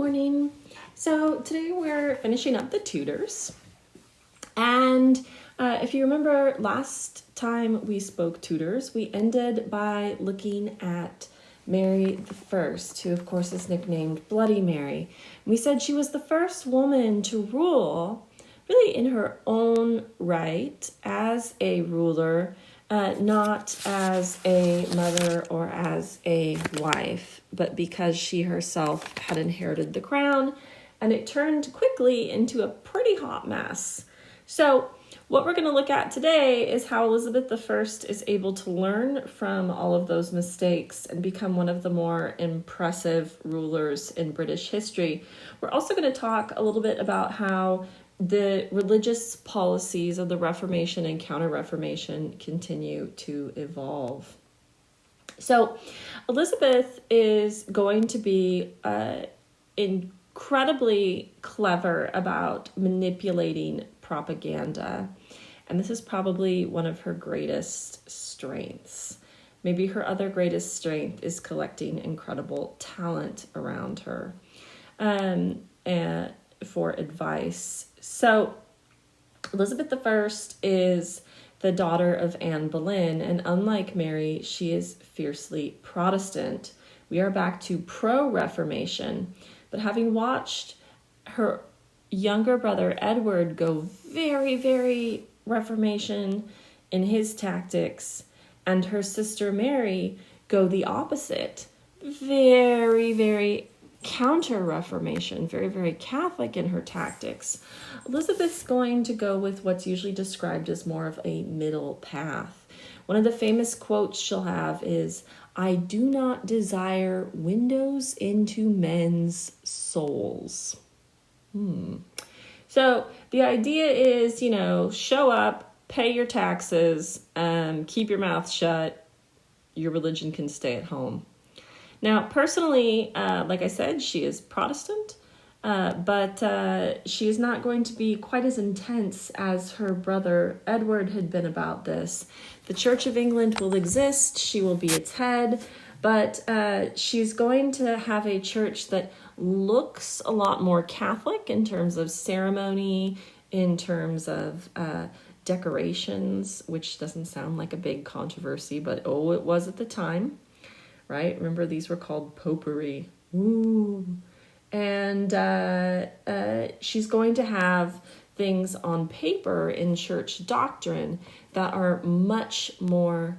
morning. So today we're finishing up the Tudors. And if you remember last time we spoke Tudors, we ended by looking at Mary I, who of course is nicknamed Bloody Mary. We said she was the first woman to rule really in her own right as a ruler, not as a mother or as a wife, but because she herself had inherited the crown, and it turned quickly into a pretty hot mess. So what we're going to look at today is how Elizabeth I is able to learn from all of those mistakes and become one of the more impressive rulers in British history. We're also going to talk a little bit about how the religious policies of the Reformation and Counter-Reformation continue to evolve. So Elizabeth is going to be incredibly clever about manipulating propaganda. And this is probably one of her greatest strengths. Maybe her other greatest strength is collecting incredible talent around her and for advice. So Elizabeth I is the daughter of Anne Boleyn, and unlike Mary, she is fiercely Protestant. We are back to pro-Reformation, but having watched her younger brother Edward go very, very Reformation in his tactics, and her sister Mary go the opposite, very, very counter-Reformation, very, very Catholic in her tactics. Elizabeth's going to go with what's usually described as more of a middle path. One of the famous quotes she'll have is, "I do not desire windows into men's souls." So the idea is, show up, pay your taxes, keep your mouth shut. Your religion can stay at home. Now, personally, like I said, she is Protestant, but she is not going to be quite as intense as her brother Edward had been about this. The Church of England will exist, she will be its head, but she's going to have a church that looks a lot more Catholic in terms of ceremony, in terms of decorations, which doesn't sound like a big controversy, but it was at the time. Right? Remember, these were called popery. Ooh. And she's going to have things on paper in church doctrine that are much more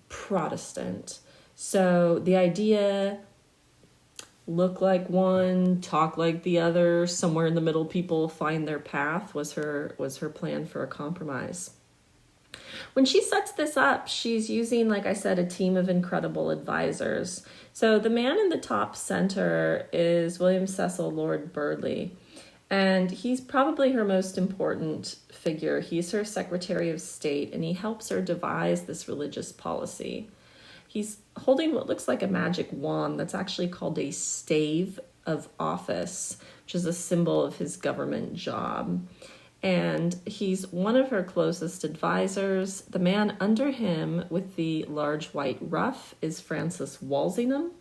Protestant. So the idea, look like one, talk like the other, somewhere in the middle people find their path, was her plan for a compromise. When she sets this up, she's using, like I said, a team of incredible advisors. So the man in the top center is William Cecil Lord Burghley, and he's probably her most important figure. He's her Secretary of State, and he helps her devise this religious policy. He's holding what looks like a magic wand that's actually called a stave of office, which is a symbol of his government job. And he's one of her closest advisors. The man under him with the large white ruff is Francis Walsingham,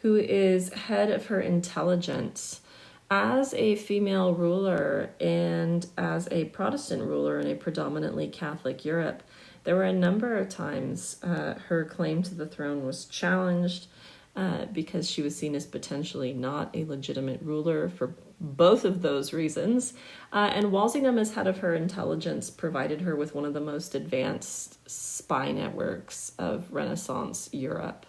who is head of her intelligence. As a female ruler and as a Protestant ruler in a predominantly Catholic Europe, there were a number of times her claim to the throne was challenged because she was seen as potentially not a legitimate ruler for both of those reasons. And Walsingham, as head of her intelligence, provided her with one of the most advanced spy networks of Renaissance Europe.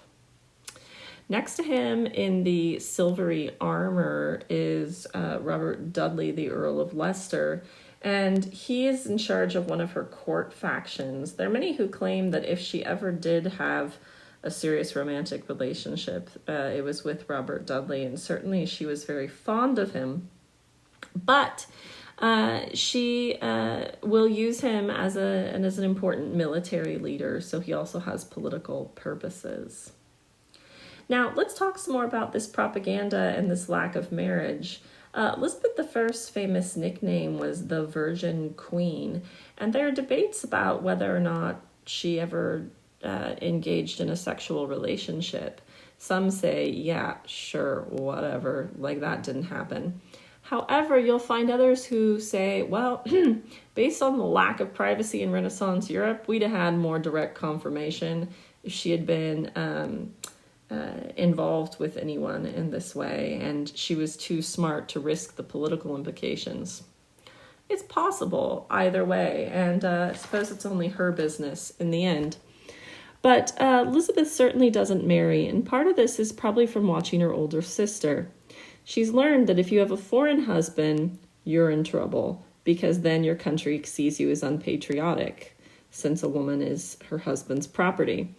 Next to him in the silvery armor is Robert Dudley, the Earl of Leicester, and he is in charge of one of her court factions. There are many who claim that if she ever did have a serious romantic relationship, it was with Robert Dudley, and certainly she was very fond of him. But she will use him as an important military leader, so he also has political purposes. Now, let's talk some more about this propaganda and this lack of marriage. Elizabeth I's famous nickname was the Virgin Queen, and there are debates about whether or not she ever engaged in a sexual relationship. Some say, yeah, sure, whatever, like that didn't happen. However, you'll find others who say, well, based on the lack of privacy in Renaissance Europe, we'd have had more direct confirmation if she had been involved with anyone in this way, and she was too smart to risk the political implications. It's possible either way, and I suppose it's only her business in the end. But Elizabeth certainly doesn't marry, and part of this is probably from watching her older sister. She's learned that if you have a foreign husband, you're in trouble, because then your country sees you as unpatriotic, since a woman is her husband's property.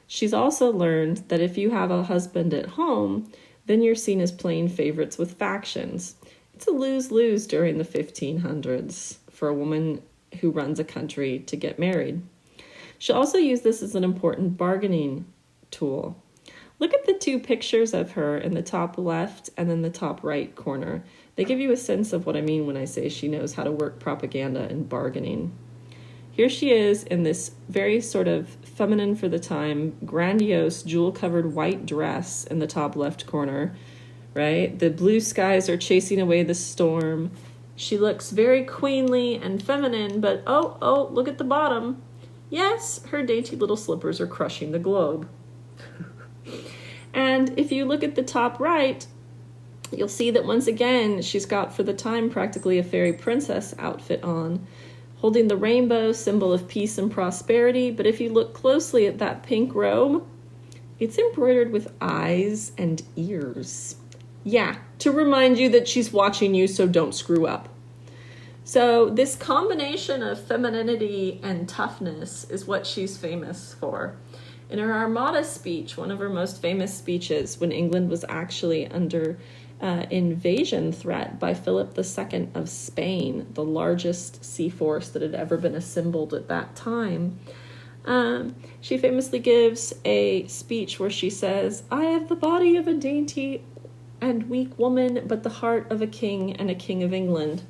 She's also learned that if you have a husband at home, then you're seen as playing favorites with factions. It's a lose-lose during the 1500s for a woman who runs a country to get married. She'll also use this as an important bargaining tool. Look at the two pictures of her in the top left and then the top right corner. They give you a sense of what I mean when I say she knows how to work propaganda and bargaining. Here she is in this very sort of feminine for the time, grandiose, jewel-covered white dress in the top left corner, right? The blue skies are chasing away the storm. She looks very queenly and feminine, but oh, look at the bottom. Yes, her dainty little slippers are crushing the globe. And if you look at the top right, you'll see that once again, she's got for the time practically a fairy princess outfit on, holding the rainbow, symbol of peace and prosperity. But if you look closely at that pink robe, it's embroidered with eyes and ears. Yeah, to remind you that she's watching you, so don't screw up. So this combination of femininity and toughness is what she's famous for. In her Armada speech, one of her most famous speeches when England was actually under invasion threat by Philip II of Spain, the largest sea force that had ever been assembled at that time, she famously gives a speech where she says, "I have the body of a dainty and weak woman, but the heart of a king and a king of England."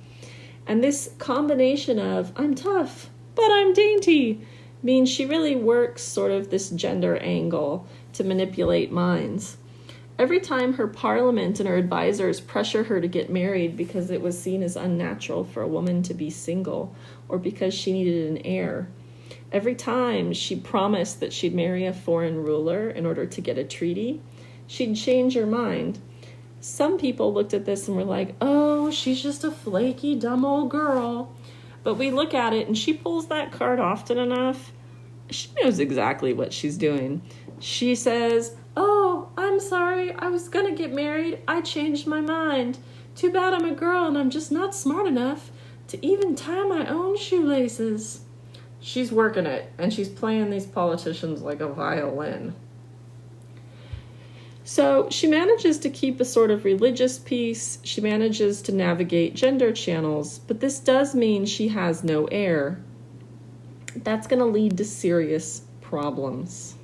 And this combination of, I'm tough, but I'm dainty, means she really works sort of this gender angle to manipulate minds. Every time her parliament and her advisors pressure her to get married because it was seen as unnatural for a woman to be single or because she needed an heir, every time she promised that she'd marry a foreign ruler in order to get a treaty, she'd change her mind. Some people looked at this and were like, oh, she's just a flaky, dumb old girl. But we look at it and she pulls that card often enough. She knows exactly what she's doing. She says, oh, I'm sorry, I was gonna get married. I changed my mind. Too bad I'm a girl and I'm just not smart enough to even tie my own shoelaces. She's working it, and she's playing these politicians like a violin. So she manages to keep a sort of religious peace. She manages to navigate gender channels, but this does mean she has no heir. That's going to lead to serious problems.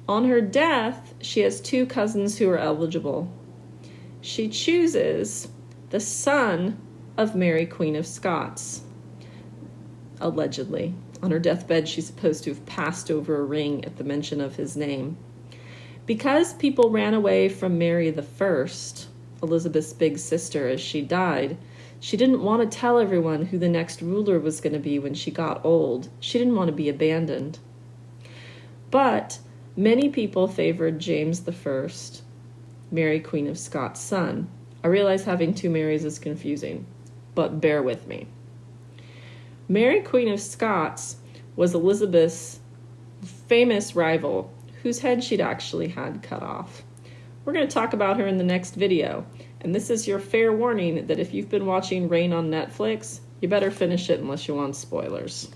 On her death, she has two cousins who are eligible. She chooses the son of Mary, Queen of Scots, allegedly. On her deathbed, she's supposed to have passed over a ring at the mention of his name. Because people ran away from Mary I, Elizabeth's big sister, as she died, she didn't want to tell everyone who the next ruler was going to be when she got old. She didn't want to be abandoned. But many people favored James I, Mary, Queen of Scots' son. I realize having two Marys is confusing, but bear with me. Mary, Queen of Scots, was Elizabeth's famous rival, whose head she'd actually had cut off. We're going to talk about her in the next video, and this is your fair warning that if you've been watching Reign on Netflix, you better finish it unless you want spoilers.